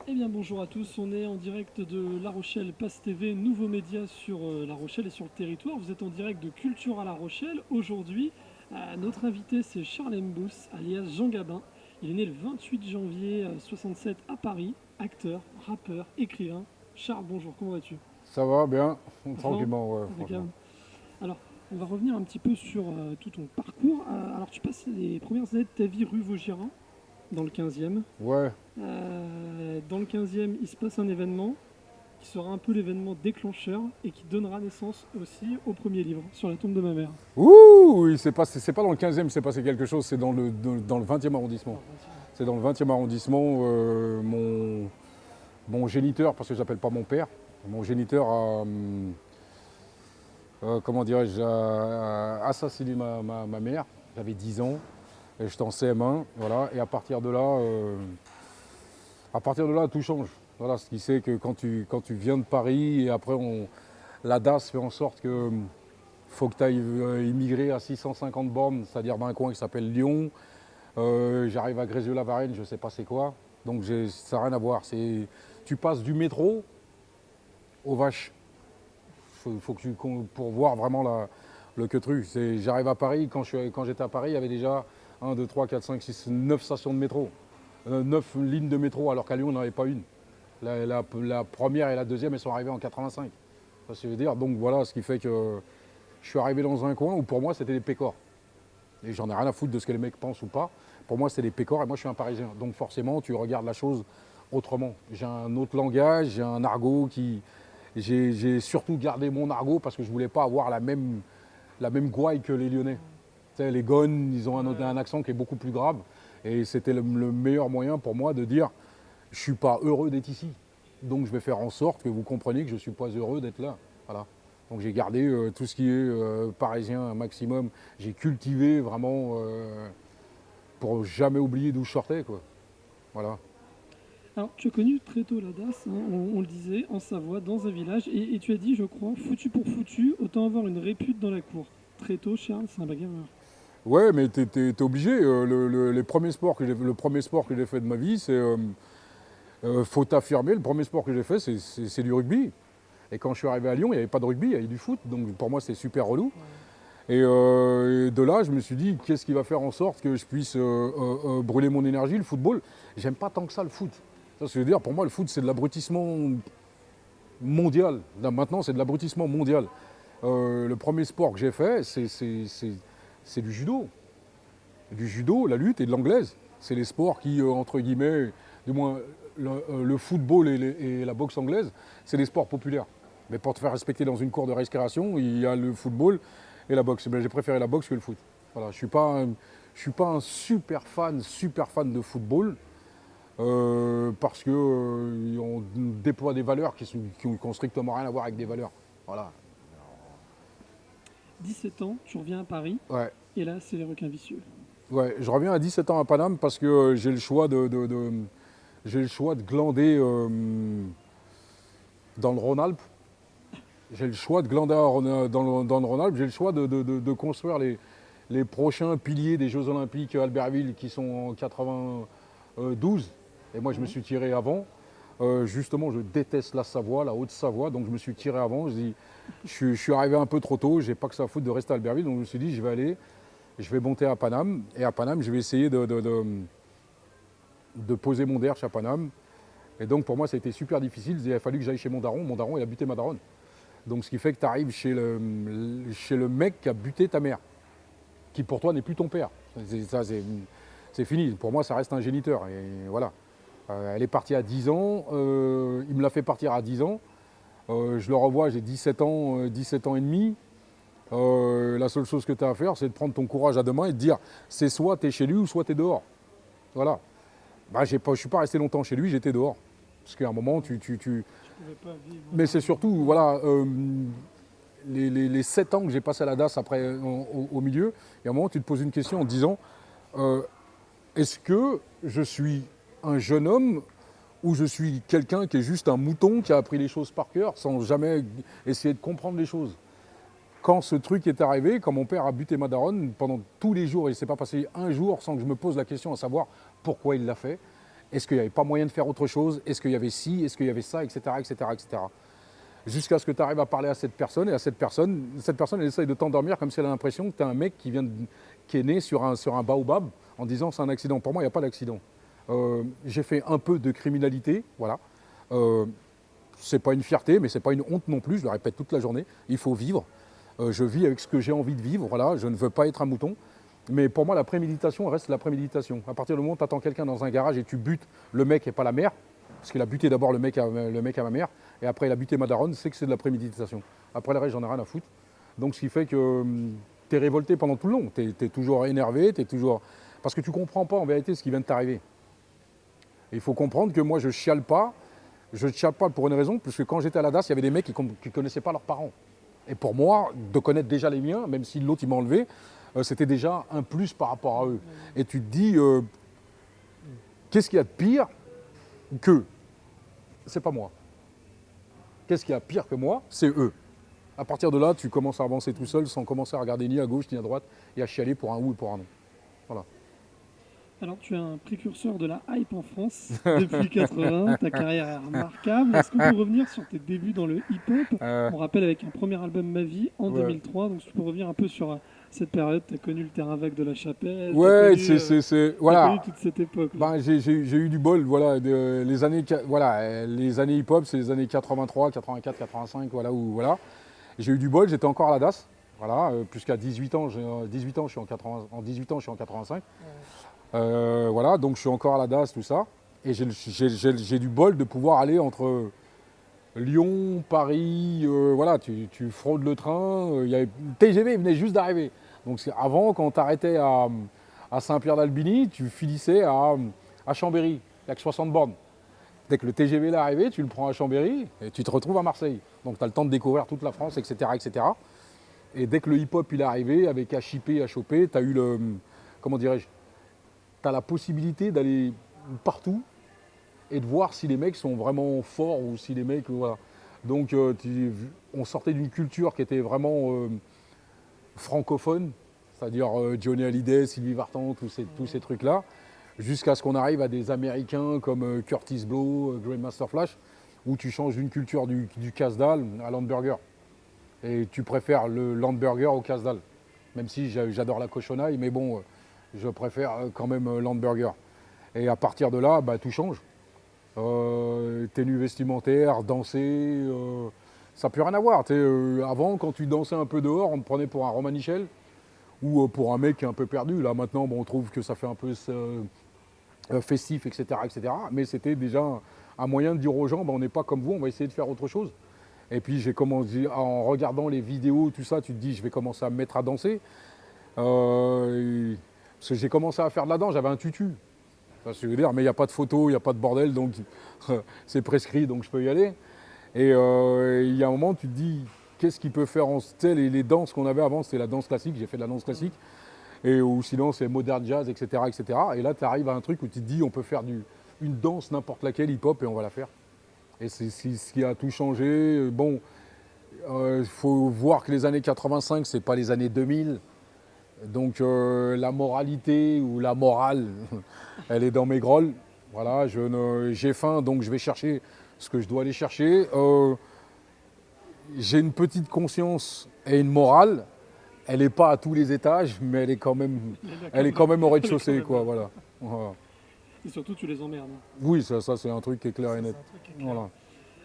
Eh bien bonjour à tous, on est en direct de La Rochelle Passe TV, nouveau média sur La Rochelle et sur le territoire. Vous êtes en direct de Culture à La Rochelle. Aujourd'hui, notre invité c'est Charles Mbous, alias Jean Gabin. Il est né le 28 janvier 67 à Paris, acteur, rappeur, écrivain. Charles, bonjour, comment vas-tu? Ça va bien, Enfin, tranquillement, ouais, impeccable. franchement. Alors, on va revenir un petit peu sur tout ton parcours. Alors, tu passes les premières années de ta vie rue Vaugirard, dans le 15e. Ouais, Dans le 15e, il se passe un événement qui sera un peu l'événement déclencheur et qui donnera naissance aussi au premier livre, Sur la tombe de ma mère. ouh, c'est pas dans le 15e, c'est passé quelque chose, c'est dans le 20e arrondissement. C'est dans le 20e arrondissement, mon géniteur, parce que je n'appelle pas mon père, mon géniteur a, comment dirais-je, a assassiné ma mère. J'avais 10 ans, et j'étais en CM1, voilà, et à partir de là, tout change. Voilà, ce qui c'est que quand tu viens de Paris, et après, la DAS fait en sorte que faut que tu ailles immigrer à 650 bornes, c'est-à-dire d'un coin qui s'appelle Lyon. J'arrive à Grézieux-la-Varenne, je ne sais pas c'est quoi. Donc ça n'a rien à voir. Tu passes du métro aux vaches. Pour voir vraiment le queutru. J'arrive à Paris, quand j'étais à Paris, il y avait déjà 1, 2, 3, 4, 5, 6, 9 stations de métro. 9 lignes de métro, alors qu'à Lyon, on n'en avait pas une. La première et la deuxième, elles sont arrivées en 85. Ça, je veux dire. Donc voilà, ce qui fait que je suis arrivé dans un coin où pour moi, c'était des pécores. Et j'en ai rien à foutre de ce que les mecs pensent ou pas. Pour moi, c'est des pécores et moi, je suis un Parisien. Donc forcément, tu regardes la chose autrement. J'ai un autre langage, j'ai un argot qui... J'ai surtout gardé mon argot parce que je ne voulais pas avoir la même gouaille que les Lyonnais. Tu sais, les Gones, ils ont un accent qui est beaucoup plus grave. Et c'était le meilleur moyen pour moi de dire je ne suis pas heureux d'être ici. Donc je vais faire en sorte que vous compreniez que je ne suis pas heureux d'être là. Voilà. Donc j'ai gardé tout ce qui est parisien un maximum. J'ai cultivé vraiment pour jamais oublier d'où je sortais, quoi. Voilà. Alors, tu as connu très tôt la DAS, hein, on le disait, en Savoie, dans un village, et tu as dit, je crois, foutu pour foutu, autant avoir une répute dans la cour. Très tôt, Charles, c'est un bagarreur. Ouais, mais t'es obligé. Le premier sport que j'ai fait de ma vie, c'est faut t'affirmer. Le premier sport que j'ai fait, c'est du rugby. Et quand je suis arrivé à Lyon, il n'y avait pas de rugby, il y avait du foot. Donc pour moi, c'était super relou. Et de là, je me suis dit, qu'est-ce qui va faire en sorte que je puisse brûler mon énergie? Le football, j'aime pas tant que ça le foot. Ça, je veux dire, pour moi, le foot, c'est de l'abrutissement mondial. Là, maintenant, c'est de l'abrutissement mondial. Le premier sport que j'ai fait, c'est du judo. Du judo, la lutte et de l'anglaise. C'est les sports qui, entre guillemets, du moins le football et la boxe anglaise, c'est des sports populaires. Mais pour te faire respecter dans une cour de récréation, il y a le football et la boxe. Mais j'ai préféré la boxe que le foot. Voilà, je suis pas un super fan de football parce que on déploie des valeurs qui n'ont strictement rien à voir avec des valeurs. Voilà. 17 ans, tu reviens à Paris, Ouais. et là, c'est les requins vicieux. Ouais, je reviens à 17 ans à Paname parce que j'ai le choix j'ai le choix de glander dans le Rhône-Alpes. J'ai le choix de glander dans le Rhône-Alpes. J'ai le choix de construire les prochains piliers des Jeux Olympiques à Albertville qui sont en 92. Et moi, je me suis tiré avant. Justement, je déteste la Savoie, la Haute-Savoie, donc je me suis tiré avant. Je suis arrivé un peu trop tôt, j'ai pas que ça à foutre de rester à Albertville, donc je me suis dit, je vais monter à Paname, et à Paname, je vais essayer de poser mon derche à Paname. Et donc pour moi, ça a été super difficile. Il a fallu que j'aille chez mon daron. Mon daron, il a buté ma daronne. Donc ce qui fait que tu arrives chez le mec qui a buté ta mère, qui pour toi n'est plus ton père. C'est fini. Pour moi, ça reste un géniteur. Et voilà. Elle est partie à 10 ans. Il me l'a fait partir à 10 ans. Je le revois, j'ai 17 ans, 17 ans et demi. La seule chose que tu as à faire, c'est de prendre ton courage à deux mains et de dire, c'est soit tu es chez lui ou soit tu es dehors. Voilà. Bah, je ne suis pas resté longtemps chez lui, j'étais dehors. Parce qu'à un moment, Tu pouvais pas vivre. Mais c'est surtout, voilà, les 7 ans que j'ai passé à la DAS après, au milieu, et à un moment, tu te poses une question en te disant, est-ce que je suis un jeune homme ou je suis quelqu'un qui est juste un mouton qui a appris les choses par cœur sans jamais essayer de comprendre les choses? Quand ce truc est arrivé, quand mon père a buté ma daronne, pendant tous les jours, il ne s'est pas passé un jour sans que je me pose la question à savoir pourquoi il l'a fait. Est-ce qu'il n'y avait pas moyen de faire autre chose? Est-ce qu'il y avait ci? Est-ce qu'il y avait ça? Etc. etc., etc. Jusqu'à ce que tu arrives à parler à cette personne, et cette personne, elle essaye de t'endormir comme si elle a l'impression que tu es un mec qui est né sur un baobab en disant c'est un accident. Pour moi, il n'y a pas d'accident. J'ai fait un peu de criminalité, voilà. C'est pas une fierté, mais c'est pas une honte non plus, je le répète toute la journée. Il faut vivre. Je vis avec ce que j'ai envie de vivre, voilà. Je ne veux pas être un mouton. Mais pour moi, la préméditation reste la préméditation. À partir du moment où tu attends quelqu'un dans un garage et tu butes le mec et pas la mère, parce qu'il a buté d'abord le mec à ma mère, et après il a buté ma daronne, c'est que c'est de la préméditation. Après le reste, j'en ai rien à foutre. Donc ce qui fait que tu es révolté pendant tout le long. Tu es toujours énervé, tu es toujours... Parce que tu ne comprends pas en vérité ce qui vient de t'arriver. Il faut comprendre que moi, je chiale pas. Je ne chiale pas pour une raison, parce que quand j'étais à la DAS, il y avait des mecs qui ne connaissaient pas leurs parents. Et pour moi, de connaître déjà les miens, même si l'autre il m'a enlevé, c'était déjà un plus par rapport à eux. Et tu te dis, qu'est-ce qu'il y a de pire que c'est pas moi? Qu'est-ce qu'il y a de pire que moi? C'est eux. À partir de là, tu commences à avancer tout seul sans commencer à regarder ni à gauche ni à droite et à chialer pour un oui ou pour un non. Voilà. Alors, tu es un précurseur de la hype en France depuis 80. Ta carrière est remarquable. Est-ce qu'on peut revenir sur tes débuts dans le hip-hop? On rappelle avec un premier album Ma Vie en Ouais. 2003. Donc, tu peux revenir un peu sur cette période. Tu as connu le terrain vague de la Chapelle. Ouais, tu as voilà. connu toute cette époque. Ben, j'ai eu du bol, voilà, les années hip-hop, c'est les années 83, 84, 85, voilà, voilà. J'ai eu du bol, j'étais encore à la DAS, voilà, puisqu'à 18 ans, 18 ans, je suis en 80, en 18 ans, je suis en 85. Voilà, donc je suis encore à la DAS, tout ça. Et j'ai du bol de pouvoir aller entre Lyon, Paris, voilà, tu fraudes le train. Le TGV il venait juste d'arriver. Donc avant, quand tu arrêtais à Saint-Pierre-d'Albigny, tu finissais à Chambéry. Il n'y a que 60 bornes. Dès que le TGV est arrivé, tu le prends à Chambéry et tu te retrouves à Marseille. Donc tu as le temps de découvrir toute la France, etc. etc. Et dès que le hip-hop il est arrivé, avec à chipper, à choper, tu as eu le. Comment dirais-je? Tu as la possibilité d'aller partout et de voir si les mecs sont vraiment forts ou si les mecs. Voilà. Donc on sortait d'une culture qui était vraiment francophone, c'est-à-dire Johnny Hallyday, Sylvie Vartan, tous ces trucs-là, jusqu'à ce qu'on arrive à des Américains comme Curtis Blow, Grandmaster Flash, où tu changes d'une culture du casse-dalle à l'hamburger. Et tu préfères le l'hamburger au casse-dalle. Même si j'adore la cochonaille, mais bon, je préfère quand même l'hamburger. Et à partir de là, bah, tout change. Tenue vestimentaire, danser, ça n'a plus rien à voir. Avant, quand tu dansais un peu dehors, on te prenait pour un Romanichel ou pour un mec qui est un peu perdu. Là, maintenant, bon, on trouve que ça fait un peu festif, etc., etc. Mais c'était déjà un moyen de dire aux gens, bah, on n'est pas comme vous, on va essayer de faire autre chose. Et puis, j'ai commencé, en regardant les vidéos, tout ça, tu te dis, je vais commencer à me mettre à danser. Parce que j'ai commencé à faire de la danse, j'avais un tutu. Enfin, je veux dire, mais il n'y a pas de photo, il n'y a pas de bordel, donc c'est prescrit, donc je peux y aller. Et il y a un moment, tu te dis, qu'est-ce qui peut faire en style? Et les danses qu'on avait avant, c'était la danse classique, j'ai fait de la danse classique. Et ou sinon, c'est modern jazz, etc., etc. Et là, tu arrives à un truc où tu te dis, on peut faire une danse n'importe laquelle, hip-hop, et on va la faire. Et c'est ce qui a tout changé. Bon, il faut voir que les années 85, c'est pas les années 2000. Donc la moralité ou la morale, elle est dans mes grolles. Voilà, j'ai faim, donc je vais chercher ce que je dois aller chercher. J'ai une petite conscience et une morale. Elle n'est pas à tous les étages, mais elle est quand même au rez-de-chaussée, quoi. Voilà. Voilà. Et surtout, tu les emmerdes. Oui, ça c'est un truc qui est clair et net. C'est un truc qui est clair. Voilà.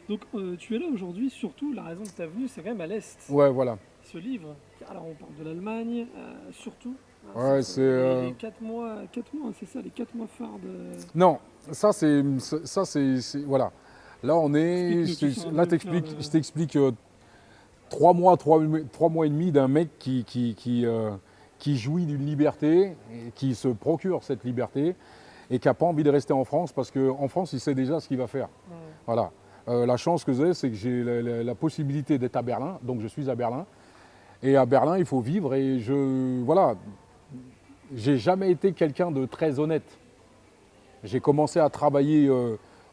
Donc, tu es là aujourd'hui, surtout, la raison de ta venue, c'est quand même à l'Est. Ouais, voilà. Ce livre, alors on parle de l'Allemagne, surtout. Ouais, Les 4 mois, c'est ça, les 4 mois phares de... Non, voilà. Là, on est. Explique-nous, Là, je t'explique 3 mois, 3 mois et demi d'un mec qui jouit d'une liberté, et qui se procure cette liberté et qui n'a pas envie de rester en France parce qu'en France, il sait déjà ce qu'il va faire. Ouais. Voilà. La chance que j'ai, c'est que j'ai la possibilité d'être à Berlin, donc je suis à Berlin. Et à Berlin, il faut vivre et voilà. J'ai jamais été quelqu'un de très honnête. J'ai commencé à travailler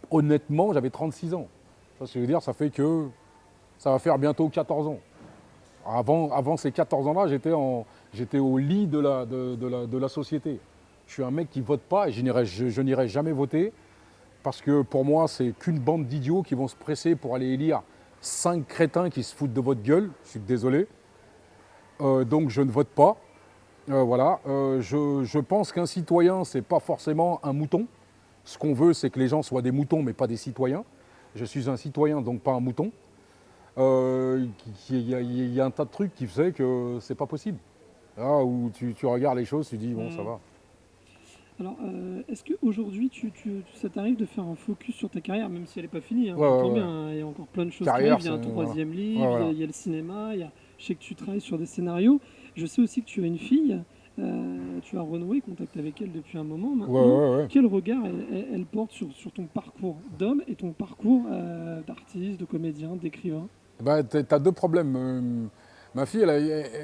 honnêtement, j'avais 36 ans. Ça, je veux dire, ça fait que ça va faire bientôt 14 ans. Avant ces 14 ans-là, j'étais au lit de la société. Je suis un mec qui ne vote pas et je n'irai jamais voter parce que pour moi, c'est qu'une bande d'idiots qui vont se presser pour aller élire 5 crétins qui se foutent de votre gueule. Je suis désolé. Donc je ne vote pas. Voilà. Je pense qu'un citoyen, ce n'est pas forcément un mouton. Ce qu'on veut, c'est que les gens soient des moutons, mais pas des citoyens. Je suis un citoyen, donc pas un mouton. Il y a un tas de trucs qui faisaient que c'est pas possible. Là où tu regardes les choses, tu dis bon, ça va. Alors, est-ce qu'aujourd'hui, ça t'arrive de faire un focus sur ta carrière, même si elle n'est pas finie, hein, Ouais, j'entends ouais, bien, hein, il y a encore plein de choses Carrière, qui arrivent, il y a un c'est- troisième livre, Ouais, voilà. il y a le cinéma, je sais que tu travailles sur des scénarios. Je sais aussi que tu as une fille, tu as renoué contact avec elle depuis un moment Ouais, maintenant. ouais, ouais. Quel regard elle porte sur ton parcours d'homme et ton parcours d'artiste, de comédien, d'écrivain? Bah, t'as deux problèmes. Ma fille,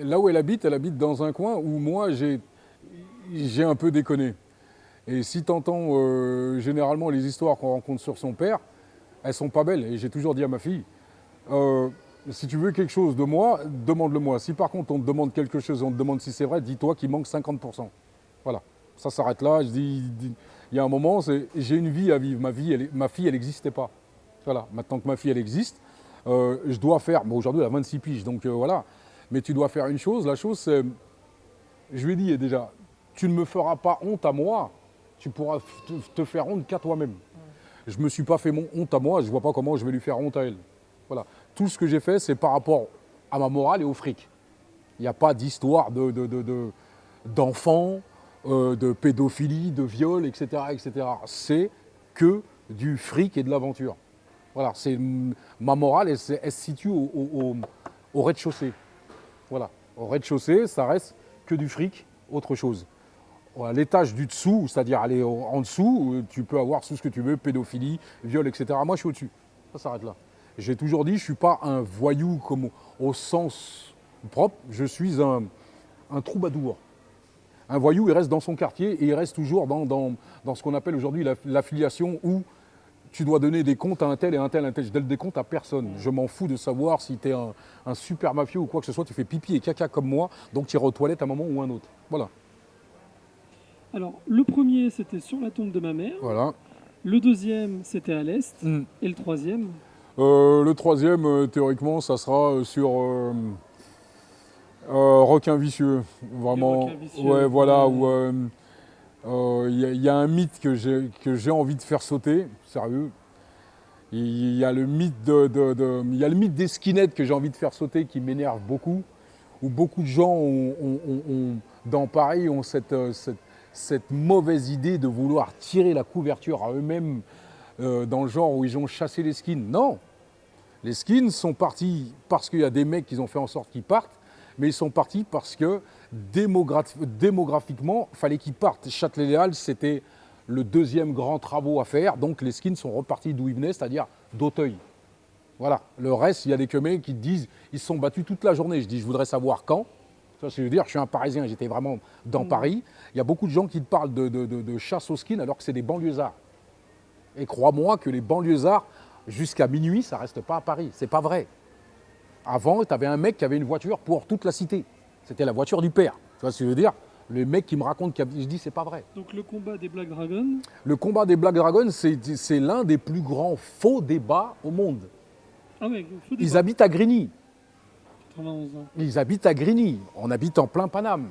là où elle habite dans un coin où moi j'ai un peu déconné. Et si t'entends généralement les histoires qu'on rencontre sur son père, elles sont pas belles. Et j'ai toujours dit à ma fille, euh, si tu veux quelque chose de moi, demande-le-moi. Si par contre on te demande quelque chose, on te demande si c'est vrai, dis-toi qu'il manque 50%. Voilà, ça s'arrête là. Il y a un moment, j'ai une vie à vivre. Ma fille, elle n'existait pas. Voilà, maintenant que ma fille, elle existe, je dois faire, bon aujourd'hui elle a 26 piges, donc voilà, mais tu dois faire une chose, la chose c'est, je lui ai dit déjà, tu ne me feras pas honte à moi, tu pourras te faire honte qu'à toi-même. Je ne me suis pas fait honte à moi, je ne vois pas comment je vais lui faire honte à elle. Voilà, tout ce que j'ai fait c'est par rapport à ma morale et au fric. Il n'y a pas d'histoire d'enfants, de pédophilie, de viol, etc., etc. C'est que du fric et de l'aventure. Voilà, ma morale, elle se situe au rez-de-chaussée. Voilà, au rez-de-chaussée, ça reste que du fric, autre chose. À l'étage du dessous, c'est-à-dire aller en dessous, tu peux avoir tout ce que tu veux, pédophilie, viol, etc. Moi, je suis au-dessus. Ça s'arrête là. J'ai toujours dit, je ne suis pas un voyou comme au sens propre, je suis un troubadour. Un voyou, il reste dans son quartier et il reste toujours dans ce qu'on appelle aujourd'hui l'affiliation où tu dois donner des comptes à un tel et un tel, un tel. Je donne des comptes à personne. Je m'en fous de savoir si tu es un super mafieux ou quoi que ce soit. Tu fais pipi et caca comme moi, donc tu iras aux toilettes à un moment ou un autre. Voilà. Alors, le premier, c'était sur la tombe de ma mère. Voilà. Le deuxième, c'était à l'Est. Mm. Et le troisième? Le troisième, théoriquement, ça sera sur Requin vicieux. Vraiment. Requins vicieux. Ouais, voilà. Où y a un mythe que j'ai envie de faire sauter, sérieux. Il y a le mythe il y a le mythe des skinheads que j'ai envie de faire sauter qui m'énerve beaucoup, où beaucoup de gens dans Paris ont cette mauvaise idée de vouloir tirer la couverture à eux-mêmes dans le genre où ils ont chassé les skins. Non, les skins sont partis parce qu'il y a des mecs qui ont fait en sorte qu'ils partent, mais ils sont partis parce que démographiquement, il fallait qu'ils partent. Châtelet-Les-Halles, c'était le deuxième grand travaux à faire, donc les skins sont repartis d'où ils venaient, c'est-à-dire d'Auteuil. Voilà. Le reste, il y a des queumés qui te disent, ils se sont battus toute la journée. Je dis, je voudrais savoir quand. Ça, je veux dire, je suis un Parisien, j'étais vraiment dans Paris. Il y a beaucoup de gens qui te parlent de chasse aux skins alors que c'est des banlieusards. Et crois-moi que les banlieusards, jusqu'à minuit, ça ne reste pas à Paris. C'est pas vrai. Avant, tu avais un mec qui avait une voiture pour toute la cité. C'était la voiture du père. Tu vois ce que je veux dire? Les mecs qui me racontent je dis c'est pas vrai. Donc le combat des Black Dragons. Le combat des Black Dragons, c'est l'un des plus grands faux débats au monde. Ah ouais, faut Ils habitent à Grigny. 91 ans. Ils habitent à Grigny. On habite en plein Paname.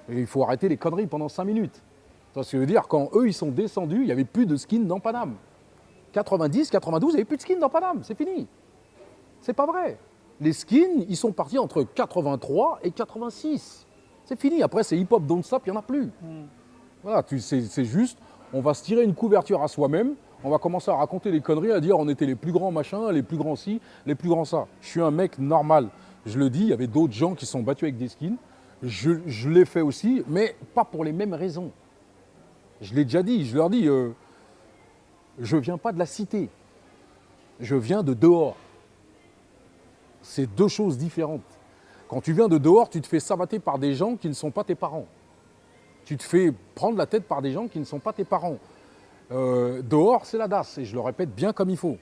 Et il faut arrêter les conneries pendant 5 minutes. Tu vois ce que je veux dire? Quand eux, ils sont descendus, il n'y avait plus de skins dans Paname. 90, 92, il n'y avait plus de skins dans Paname. C'est fini. C'est pas vrai. Les skins, ils sont partis entre 83 et 86. C'est fini. Après, c'est hip-hop, don't stop, il n'y en a plus. Voilà, c'est juste, on va se tirer une couverture à soi-même. On va commencer à raconter des conneries, à dire on était les plus grands machins, les plus grands ci, les plus grands ça. Je suis un mec normal. Je le dis, il y avait d'autres gens qui sont battus avec des skins. Je l'ai fait aussi, mais pas pour les mêmes raisons. Je l'ai déjà dit, je leur dis, je ne viens pas de la cité. Je viens de dehors. C'est deux choses différentes. Quand tu viens de dehors, tu te fais savater par des gens qui ne sont pas tes parents. Tu te fais prendre la tête par des gens qui ne sont pas tes parents. Dehors, c'est la DAS, et je le répète bien comme il faut.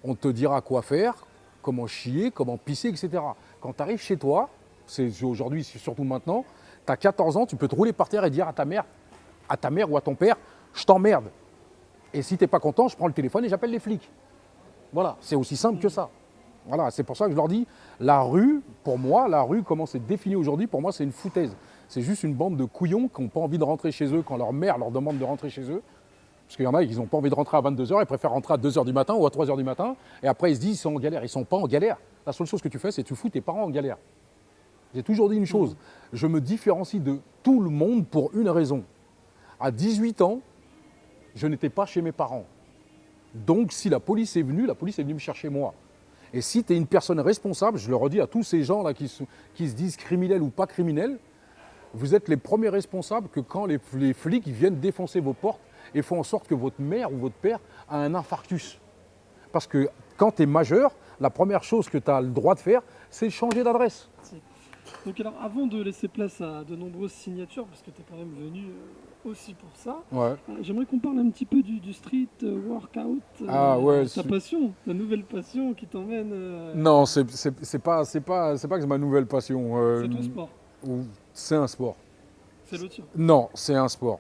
On te dira quoi faire, comment chier, comment pisser, etc. Quand tu arrives chez toi, c'est aujourd'hui, surtout maintenant, tu as 14 ans, tu peux te rouler par terre et dire à ta mère ou à ton père, je t'emmerde. Et si tu n'es pas content, je prends le téléphone et j'appelle les flics. Voilà, c'est aussi simple que ça. Voilà, c'est pour ça que je leur dis, la rue, pour moi, la rue, comment c'est défini aujourd'hui, pour moi, c'est une foutaise. C'est juste une bande de couillons qui n'ont pas envie de rentrer chez eux quand leur mère leur demande de rentrer chez eux. Parce qu'il y en a qui n'ont pas envie de rentrer à 22h, ils préfèrent rentrer à 2h du matin ou à 3h du matin. Et après, ils se disent, ils sont en galère. Ils ne sont pas en galère. La seule chose que tu fais, c'est que tu fous tes parents en galère. J'ai toujours dit une chose, je me différencie de tout le monde pour une raison. À 18 ans, je n'étais pas chez mes parents. Donc, si la police est venue me chercher moi. Et si tu es une personne responsable, je le redis à tous ces gens-là qui se disent criminels ou pas criminels, vous êtes les premiers responsables que quand les flics viennent défoncer vos portes et font en sorte que votre mère ou votre père a un infarctus. Parce que quand tu es majeur, la première chose que tu as le droit de faire, c'est changer d'adresse. Donc alors, avant de laisser place à de nombreuses signatures, parce que tu es quand même venu aussi pour ça, j'aimerais qu'on parle un petit peu du street workout, ta passion, ta nouvelle passion qui t'emmène... Non, c'est pas que c'est ma nouvelle passion. C'est ton sport. C'est un sport. C'est le tien. Non, c'est un sport.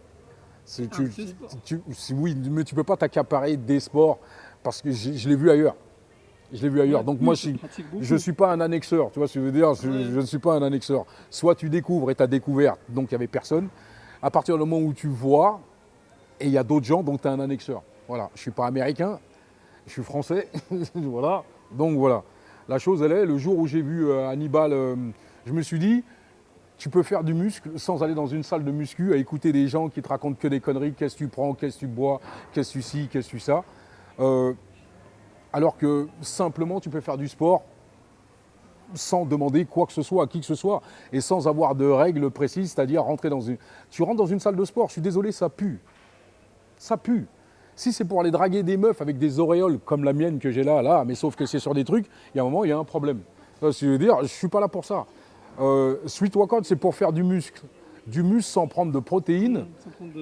Oui, mais tu ne peux pas t'accaparer des sports parce que je l'ai vu ailleurs. Je l'ai vu ailleurs. Ouais, donc oui, moi, je ne suis pas un annexeur. Tu vois ce que je veux dire? Je ne suis pas un annexeur. Soit tu découvres et tu as découvert, donc il n'y avait personne. À partir du moment où tu vois, et il y a d'autres gens, donc tu es un annexeur. Voilà. Je ne suis pas américain, je suis français. Voilà. Donc voilà. La chose, elle est, le jour où j'ai vu Hannibal, je me suis dit, tu peux faire du muscle sans aller dans une salle de muscu à écouter des gens qui te racontent que des conneries, qu'est-ce que tu prends, qu'est-ce que tu bois, qu'est-ce que tu ci, qu'est-ce que tu ça. Alors que simplement tu peux faire du sport sans demander quoi que ce soit à qui que ce soit et sans avoir de règles précises, c'est-à-dire tu rentres dans une salle de sport, je suis désolé, ça pue. Ça pue. Si c'est pour aller draguer des meufs avec des auréoles comme la mienne que j'ai là, mais sauf que c'est sur des trucs, il y a un moment, il y a un problème. Je veux dire, je ne suis pas là pour ça. Street workout, c'est pour faire du muscle. Du muscle sans prendre de protéines,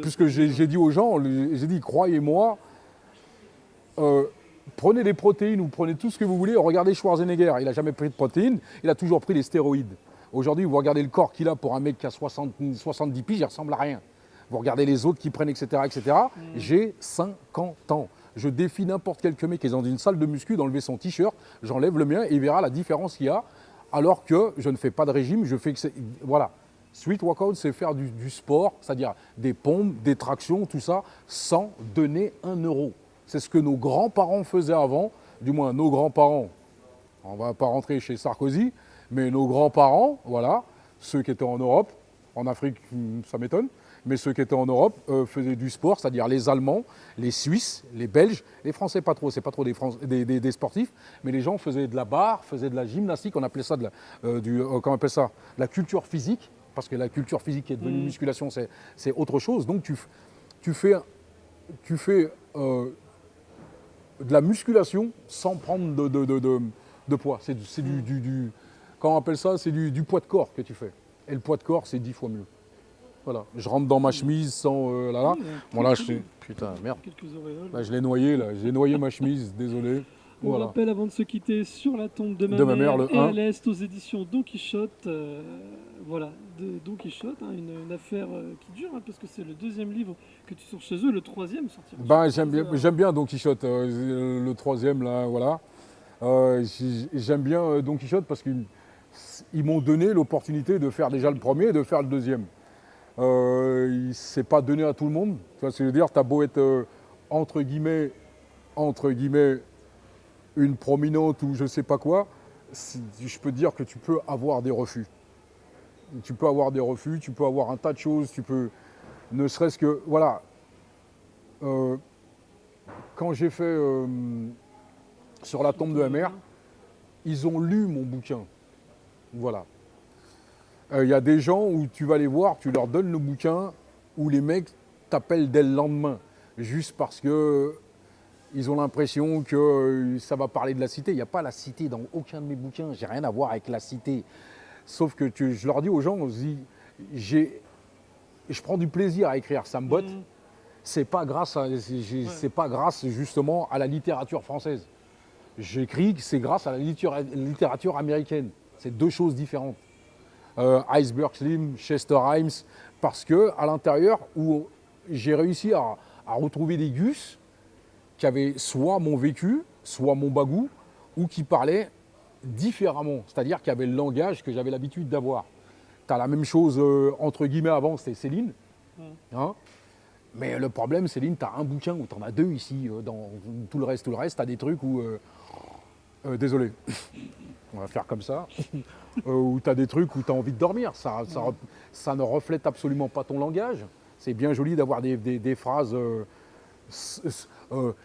puisque j'ai dit aux gens, j'ai dit, croyez-moi, prenez des protéines ou prenez tout ce que vous voulez. Regardez Schwarzenegger, il n'a jamais pris de protéines, il a toujours pris des stéroïdes. Aujourd'hui, vous regardez le corps qu'il a pour un mec qui a 70 piges, il ne ressemble à rien. Vous regardez les autres qui prennent, etc. etc. J'ai 50 ans. Je défie n'importe quel mec qui est dans une salle de muscu d'enlever son t-shirt, j'enlève le mien et il verra la différence qu'il y a. Alors que je ne fais pas de régime, je fais que c'est... Voilà. Street workout, c'est faire du sport, c'est-à-dire des pompes, des tractions, tout ça, sans donner 1 euro. C'est ce que nos grands-parents faisaient avant, du moins nos grands-parents. On ne va pas rentrer chez Sarkozy, mais nos grands-parents, voilà, ceux qui étaient en Europe, en Afrique, ça m'étonne, mais ceux qui étaient en Europe faisaient du sport, c'est-à-dire les Allemands, les Suisses, les Belges, les Français pas trop, c'est pas trop des sportifs, mais les gens faisaient de la barre, faisaient de la gymnastique, on appelait ça comment on appelle ça, la culture physique, parce que la culture physique qui est devenue musculation, c'est autre chose. Donc tu fais de la musculation sans prendre de poids. C'est comment on appelle ça, c'est du poids de corps que tu fais. Et le poids de corps, c'est 10 fois mieux. Voilà, je rentre dans ma chemise sans Bon là, putain, merde. Là, je l'ai noyé, j'ai noyé ma chemise, désolé. On rappelle avant de se quitter Sur la tombe de ma mère, le et 1. à l'Est aux éditions Don Quichotte. voilà, de Don Quichotte, hein, une affaire qui dure, hein, parce que c'est le deuxième livre que tu sors chez eux, le troisième sortira. Ben, j'aime bien Don Quichotte, le troisième, là, voilà. J'aime bien Don Quichotte parce qu'ils m'ont donné l'opportunité de faire déjà le premier et de faire le deuxième. C'est pas donné à tout le monde. Tu vois ce que je veux dire? T'as beau être entre guillemets, une prominente ou je sais pas quoi, je peux te dire que tu peux avoir des refus. Tu peux avoir des refus, tu peux avoir un tas de choses, tu peux, ne serait-ce que, voilà, euh, quand j'ai fait sur la tombe de la mer, ils ont lu mon bouquin. Voilà. Il y a des gens où tu vas les voir, tu leur donnes le bouquin, où les mecs t'appellent dès le lendemain, juste parce que ils ont l'impression que ça va parler de la cité. Il n'y a pas la cité dans aucun de mes bouquins, j'ai rien à voir avec la cité. Sauf que je leur dis aux gens, je prends du plaisir à écrire, ça me botte. C'est pas grâce justement à la littérature française. J'écris, c'est grâce à la littérature américaine. C'est deux choses différentes. Iceberg Slim, Chester Himes, parce que à l'intérieur où j'ai réussi à retrouver des gus qui avaient soit mon vécu, soit mon bagou, ou qui parlaient différemment, c'est-à-dire qui avaient le langage que j'avais l'habitude d'avoir. Tu as la même chose entre guillemets avant, c'était Céline. Hein, mais le problème, Céline, tu as un bouquin ou tu en as deux ici. Dans tout le reste, tu as des trucs où. Désolé, on va faire comme ça. Où tu as des trucs où tu as envie de dormir. Ça ne reflète absolument pas ton langage. C'est bien joli d'avoir des phrases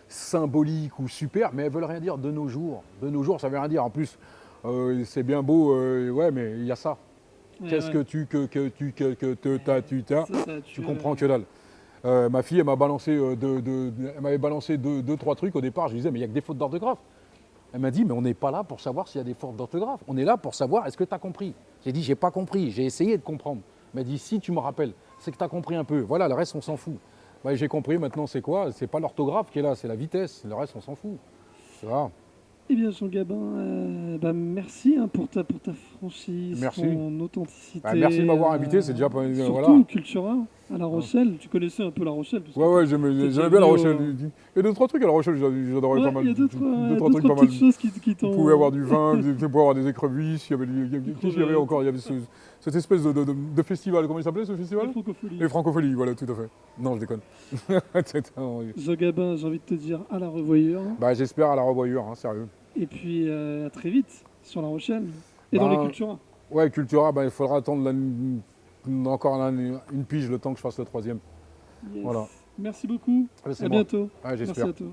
symboliques ou super, mais elles veulent rien dire de nos jours. De nos jours, ça veut rien dire. En plus, c'est bien beau, ouais, mais il y a ça. Qu'est-ce que tu comprends que dalle. Ma fille, elle m'a balancé elle m'avait balancé deux, trois trucs au départ. Je lui disais, mais il n'y a que des fautes d'orthographe. Elle m'a dit, mais on n'est pas là pour savoir s'il y a des fautes d'orthographe. On est là pour savoir, est-ce que tu as compris? J'ai dit, j'ai pas compris. J'ai essayé de comprendre. Elle m'a dit, si tu me rappelles, c'est que tu as compris un peu. Voilà, le reste, on s'en fout. Ouais, j'ai compris, maintenant, c'est quoi? C'est pas l'orthographe qui est là, c'est la vitesse. Le reste, on s'en fout. Tu vois? Eh bien, Jean Gabin, merci, hein, pour ta franchise, Merci. ton authenticité. Merci de m'avoir invité, c'est déjà pas... Surtout voilà. Cultura, à La Rochelle. Tu connaissais un peu La Rochelle? Ouais, j'aimais bien La Rochelle. Il y a deux, trois trucs à La Rochelle, j'adorais pas mal. Il y a deux, trois trucs pas mal. choses qui t'ont... Vous pouvez avoir du vin, vous pouvez avoir des écrevisses, il y avait encore, il y avait cette espèce de festival, comment il s'appelait ce festival? Les Francopholies. Les Francopholies, voilà, tout à fait. Non, je déconne. Jean Gabin, j'ai envie de te dire à la revoyure. Bah, j'espère à la revoyure, hein, sérieux. Et puis à très vite sur La Rochelle et dans les Cultura. Ouais, Cultura, il faudra attendre encore une pige le temps que je fasse le troisième. Yes. Voilà. Merci beaucoup. Allez, À bientôt. Ouais, Merci j'espère. à toi.